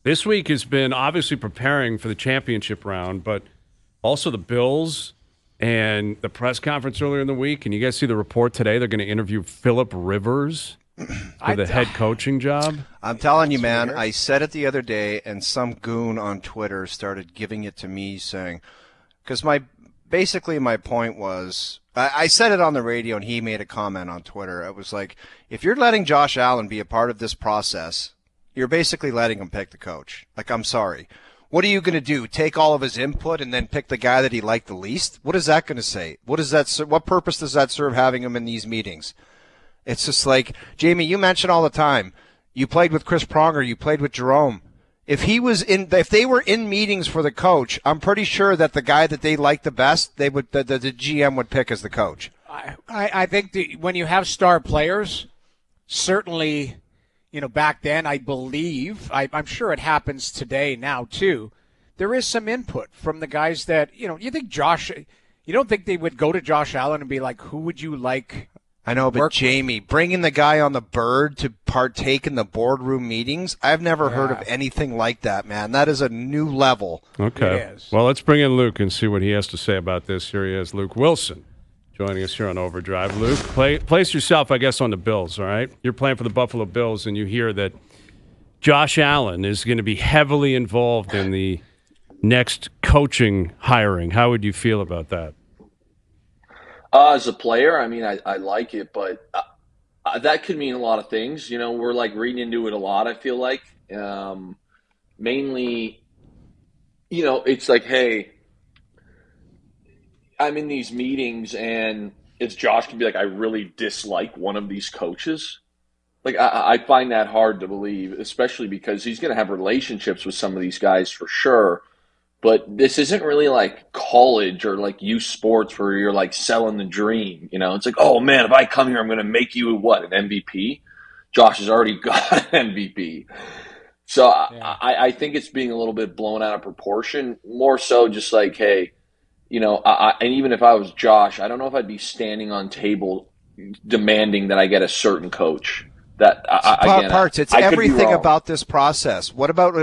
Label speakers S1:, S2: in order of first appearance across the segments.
S1: This week has been obviously preparing for the championship round, but also the Bills and the press conference earlier in the week. And you guys see the report today? They're going to interview Phillip Rivers for the head coaching job.
S2: I'm telling you, man, I said it the other day, and some goon on Twitter started giving it to me saying, because basically my point was, I said it on the radio, and he made a comment on Twitter. It was like, if you're letting Josh Allen be a part of this process, you're basically letting him pick the coach. Like, I'm sorry. What are you going to do? Take all of his input and then pick the guy that he liked the least? What is that going to say? What purpose does that serve having him in these meetings? It's just like, Jamie, you mention all the time, you played with Chris Pronger, you played with Jerome. If they were in meetings for the coach, I'm pretty sure that the guy that they liked the best, the GM would pick as the coach.
S3: I think when you have star players, certainly, back then, I believe, I'm sure it happens today now too, there is some input from the guys that, you think you don't think they would go to Josh Allen and be like, who would you like?
S2: I know, but Jamie, bringing the guy on the bird to partake in the boardroom meetings, I've never heard of anything like that, man. That is a new level.
S1: Okay. Well, let's bring in Luke and see what he has to say about this. Here he is, Luke Willson, joining us here on Overdrive. Luke, place yourself, I guess, on the Bills, all right? You're playing for the Buffalo Bills, and you hear that Josh Allen is going to be heavily involved in the next coaching hiring. How would you feel about that?
S4: As a player, I mean, I like it, but that could mean a lot of things. We're like reading into it a lot, I feel like. Mainly, it's like, hey, I'm in these meetings and it's Josh can be like, I really dislike one of these coaches. Like, I find that hard to believe, especially because he's going to have relationships with some of these guys for sure. But this isn't really like college or like youth sports where you're like selling the dream. It's like, oh man, if I come here, I'm going to make you an MVP. Josh has already got an MVP. So yeah. I think it's being a little bit blown out of proportion, more so just like, hey, and even if I was Josh, I don't know if I'd be standing on table demanding that I get a certain coach.
S2: It's everything about this process. What about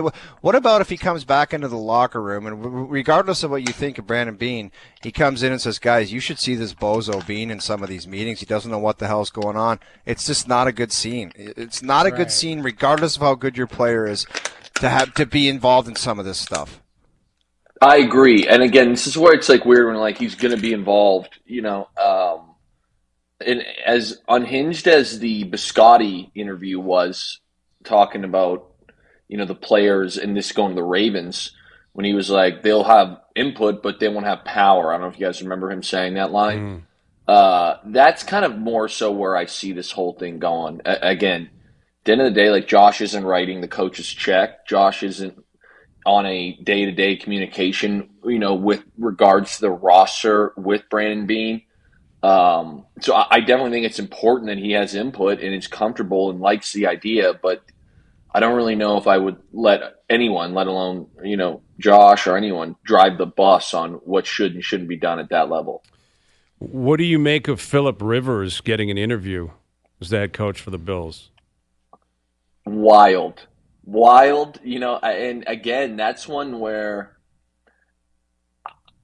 S2: if he comes back into the locker room and regardless of what you think of Brandon Beane, he comes in and says, guys, you should see this bozo Beane in some of these meetings. He doesn't know what the hell's going on. It's just not a good scene. It's not a good scene regardless of how good your player is to be involved in some of this stuff.
S4: I agree. And again, this is where it's like weird when like he's going to be involved, and as unhinged as the Biscotti interview was, talking about, the players and this going to the Ravens, when he was like, they'll have input, but they won't have power. I don't know if you guys remember him saying that line. That's kind of more so where I see this whole thing going. Again, at the end of the day, like Josh isn't writing the coach's check. Josh isn't on a day-to-day communication, with regards to the roster with Brandon Beane. So I definitely think it's important that he has input and is comfortable and likes the idea, but I don't really know if I would let anyone, let alone, Josh or anyone, drive the bus on what should and shouldn't be done at that level.
S1: What do you make of Phillip Rivers getting an interview as the head coach for the Bills?
S4: Wild, and again, that's one where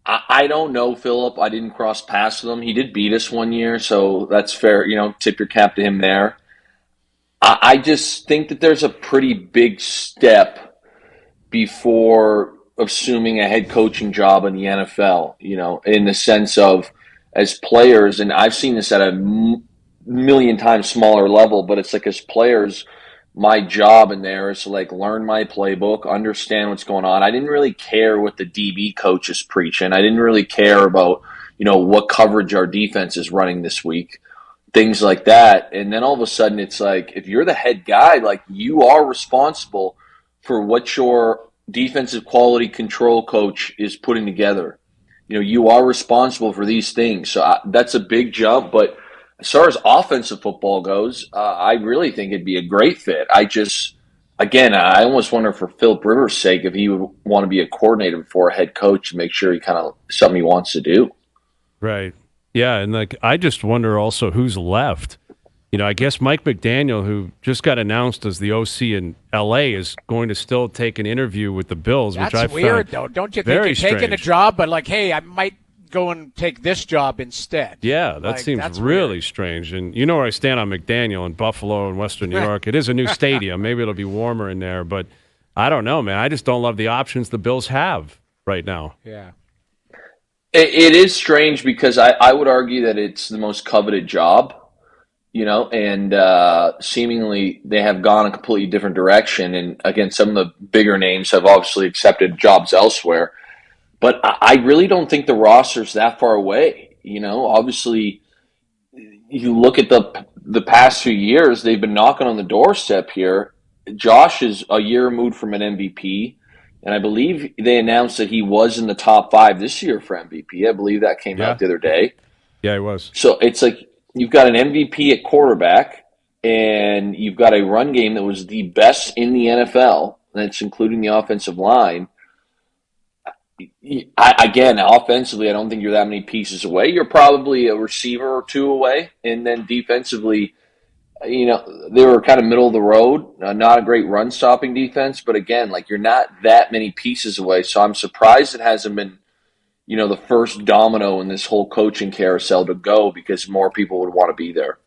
S4: I don't know Phillip. I didn't cross paths with him. He did beat us one year, so that's fair. Tip your cap to him there. I just think that there's a pretty big step before assuming a head coaching job in the NFL, in the sense of as players, and I've seen this at a million times smaller level, but it's like as players, my job in there is to like learn my playbook, understand what's going on. I didn't really care what the DB coach is preaching. I didn't really care about, what coverage our defense is running this week, things like that. And then all of a sudden it's like, if you're the head guy, like you are responsible for what your defensive quality control coach is putting together. You are responsible for these things. So that's a big jump, but as far as offensive football goes, I really think it'd be a great fit. I almost wonder for Phillip Rivers' sake if he would want to be a coordinator before a head coach to make sure he kind of something he wants to do.
S1: Right. Yeah, and I just wonder also who's left. I guess Mike McDaniel, who just got announced as the OC in L.A., is going to still take an interview with the Bills, which I
S3: That's weird, though. Don't you think you're taking a job, but like, hey, I might go and take this job instead?
S1: Yeah, that seems really strange. And you know where I stand on McDaniel in Buffalo and Western New York. It is a new stadium. Maybe it'll be warmer in there, but I don't know, man. I just don't love the options the Bills have right now.
S3: Yeah.
S4: It is strange because I would argue that it's the most coveted job. And seemingly they have gone a completely different direction. And again, some of the bigger names have obviously accepted jobs elsewhere. But I really don't think the roster's that far away. Obviously, you look at the past few years, they've been knocking on the doorstep here. Josh is a year removed from an MVP. And I believe they announced that he was in the top 5 this year for MVP. I believe that came out the other day.
S1: Yeah, he was.
S4: So it's like, you've got an MVP at quarterback, and you've got a run game that was the best in the NFL, and it's including the offensive line. Again, offensively, I don't think you're that many pieces away. You're probably a receiver or 2 away, and then defensively, they were kind of middle of the road, not a great run-stopping defense, but again, like you're not that many pieces away, so I'm surprised it hasn't been the first domino in this whole coaching carousel to go because more people would want to be there.